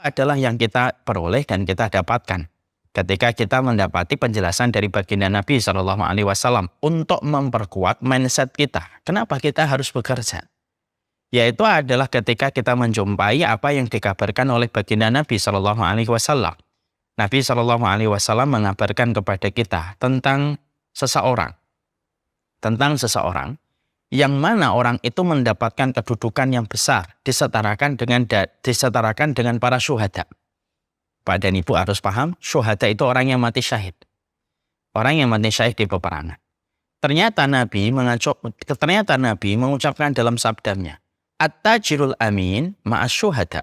adalah yang kita peroleh dan kita dapatkan ketika kita mendapati penjelasan dari baginda Nabi Shallallahu Alaihi Wasallam untuk memperkuat mindset kita. Kenapa kita harus bekerja? Yaitu adalah ketika kita menjumpai apa yang dikabarkan oleh baginda Nabi Shallallahu Alaihi Wasallam. Nabi Shallallahu Alaihi Wasallam mengabarkan kepada kita tentang seseorang yang mana orang itu mendapatkan kedudukan yang besar disetarakan dengan para syuhada. Pak dan Ibu harus paham, syuhada itu orang yang mati syahid. Orang yang mati syahid di peperangan. Ternyata Nabi mengucapkan dalam sabdanya, At-tajirul amin ma'as syuhada.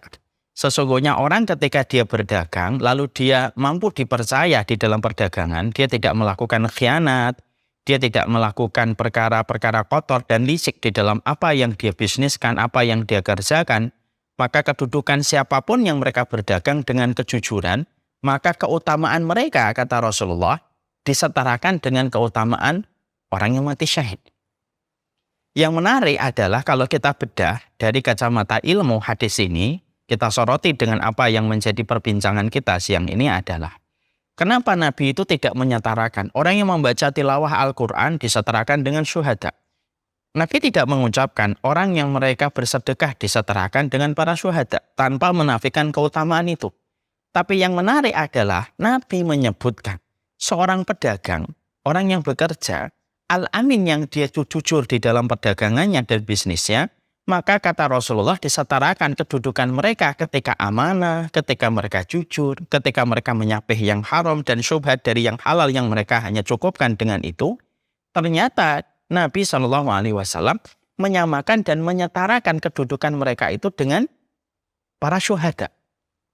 Sesungguhnya orang ketika dia berdagang, lalu dia mampu dipercaya di dalam perdagangan, dia tidak melakukan khianat, dia tidak melakukan perkara-perkara kotor dan licik di dalam apa yang dia bisniskan, apa yang dia kerjakan, maka kedudukan siapapun yang mereka berdagang dengan kejujuran, maka keutamaan mereka, kata Rasulullah, disetarakan dengan keutamaan orang yang mati syahid. Yang menarik adalah kalau kita bedah dari kacamata ilmu hadis ini, kita soroti dengan apa yang menjadi perbincangan kita siang ini adalah, kenapa Nabi itu tidak menyetarakan orang yang membaca tilawah Al-Quran disetarakan dengan syuhada? Nabi tidak mengucapkan orang yang mereka bersedekah disetarakan dengan para syuhada tanpa menafikan keutamaan itu. Tapi yang menarik adalah Nabi menyebutkan seorang pedagang, orang yang bekerja, al-amin yang dia jujur di dalam perdagangannya dan bisnisnya, maka kata Rasulullah disetarakan kedudukan mereka ketika amanah, ketika mereka jujur, ketika mereka menyapih yang haram dan syubhat dari yang halal yang mereka hanya cukupkan dengan itu. Ternyata Nabi Shallallahu Alaihi Wasallam menyamakan dan menyetarakan kedudukan mereka itu dengan para syuhada.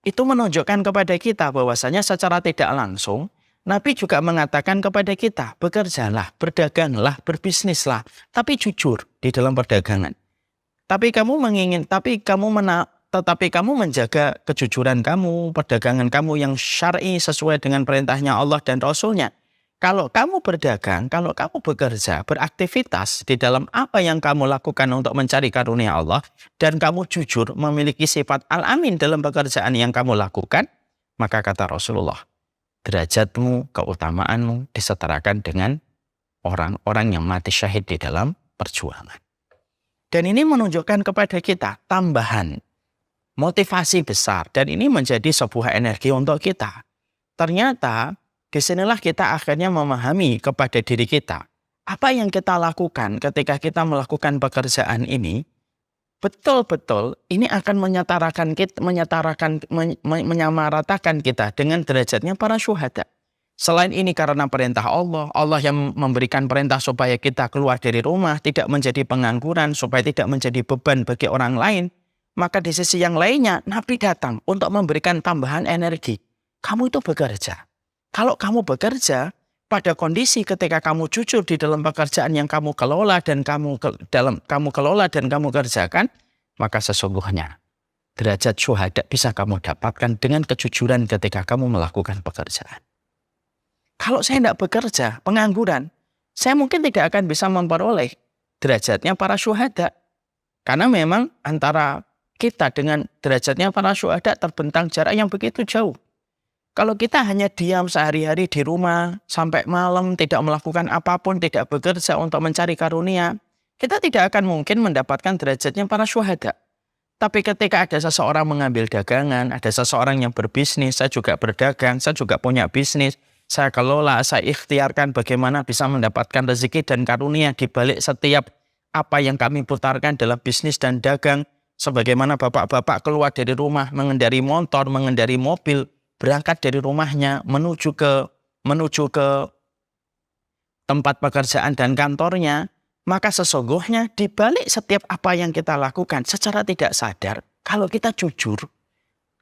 Itu menunjukkan kepada kita bahwasanya secara tidak langsung Nabi juga mengatakan kepada kita, bekerjalah, berdaganglah, berbisnislah, tapi jujur di dalam perdagangan. Tetapi kamu menjaga kejujuran kamu, perdagangan kamu yang syar'i sesuai dengan perintahnya Allah dan Rasulnya. Kalau kamu berdagang, kalau kamu bekerja, beraktivitas di dalam apa yang kamu lakukan untuk mencari karunia Allah, dan kamu jujur memiliki sifat al-amin dalam pekerjaan yang kamu lakukan, maka kata Rasulullah, derajatmu, keutamaanmu disetarakan dengan orang-orang yang mati syahid di dalam perjuangan. Dan ini menunjukkan kepada kita tambahan motivasi besar, dan ini menjadi sebuah energi untuk kita. Ternyata disinilah kita akhirnya memahami kepada diri kita, apa yang kita lakukan ketika kita melakukan pekerjaan ini, betul-betul ini akan menyamaratakan kita dengan derajatnya para syuhada. Selain ini karena perintah Allah, Allah yang memberikan perintah supaya kita keluar dari rumah, tidak menjadi pengangguran, supaya tidak menjadi beban bagi orang lain. Maka di sisi yang lainnya, Nabi datang untuk memberikan tambahan energi. Kamu itu bekerja. Kalau kamu bekerja, pada kondisi ketika kamu jujur di dalam pekerjaan yang kamu kelola dan kamu kerjakan, maka sesungguhnya derajat syuhada bisa kamu dapatkan dengan kejujuran ketika kamu melakukan pekerjaan. Kalau saya tidak bekerja, pengangguran, saya mungkin tidak akan bisa memperoleh derajatnya para syuhada. Karena memang antara kita dengan derajatnya para syuhada terbentang jarak yang begitu jauh. Kalau kita hanya diam sehari-hari di rumah, sampai malam tidak melakukan apapun, tidak bekerja untuk mencari karunia, kita tidak akan mungkin mendapatkan derajatnya para syuhada. Tapi ketika ada seseorang mengambil dagangan, ada seseorang yang berbisnis, saya juga berdagang, saya juga punya bisnis, saya kelola, saya ikhtiarkan bagaimana bisa mendapatkan rezeki dan karunia di balik setiap apa yang kami putarkan dalam bisnis dan dagang. Sebagaimana bapak-bapak keluar dari rumah, mengendari motor, mengendari mobil, berangkat dari rumahnya menuju ke tempat pekerjaan dan kantornya, maka sesungguhnya di balik setiap apa yang kita lakukan secara tidak sadar, kalau kita jujur,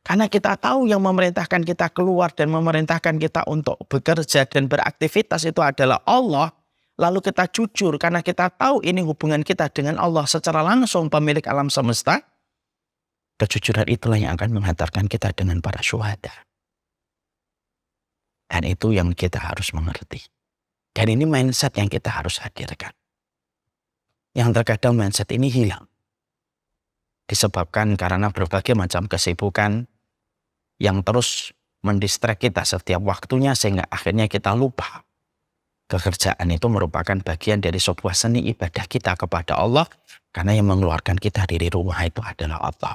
karena kita tahu yang memerintahkan kita keluar dan memerintahkan kita untuk bekerja dan beraktivitas itu adalah Allah, lalu kita jujur karena kita tahu ini hubungan kita dengan Allah secara langsung pemilik alam semesta, kejujuran itulah yang akan menghantarkan kita dengan para syuhada. Dan itu yang kita harus mengerti. Dan ini mindset yang kita harus hadirkan. Yang terkadang mindset ini hilang. Disebabkan karena berbagai macam kesibukan, yang terus mendistract kita setiap waktunya sehingga akhirnya kita lupa. Pekerjaan itu merupakan bagian dari sebuah seni ibadah kita kepada Allah, karena yang mengeluarkan kita dari rumah itu adalah Allah.